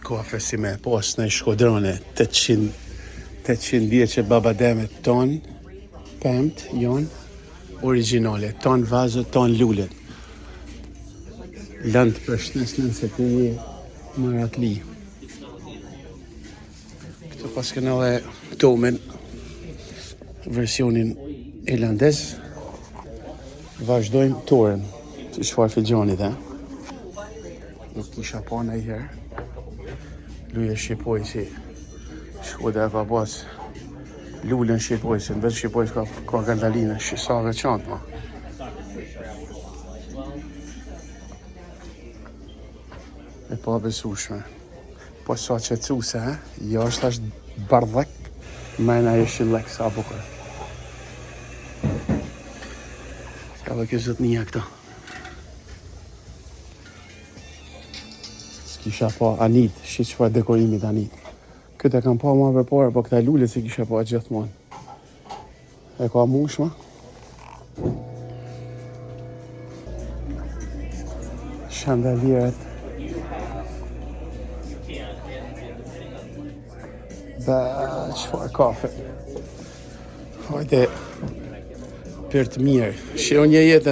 kafe si me pas në shkodrone 800 vjeqe baba demet ton pemt janë originale, ton vazo, ton lullet. Lënd për shnesnën se të je maratli. Këtu pas këna dhe tomen versionin irlandez. Vazhdojmë turën të çfarë filxhanit, Nuk kisha pa ndonjëherë. Luje shqipoj si Shkoda ka pas lullën shqipoj, se në vetë shqipoj ka gandalinë, sa veçantë, ma. E pa besueshme. Po sa qetësuese, jashtë është bardhëk, mrena është shillek sa bukur. Ka dhe kjo zotnia këto. S'kisha pa anit, shi çfarë dekorimit anit. Këtë e kam pa ma përpara, po këta lule si kisha pa gjithmonë. E ka mushma. Chandelieret. Ba, çfarë kafe. Hajde, për të mirë. Shihoni jetën.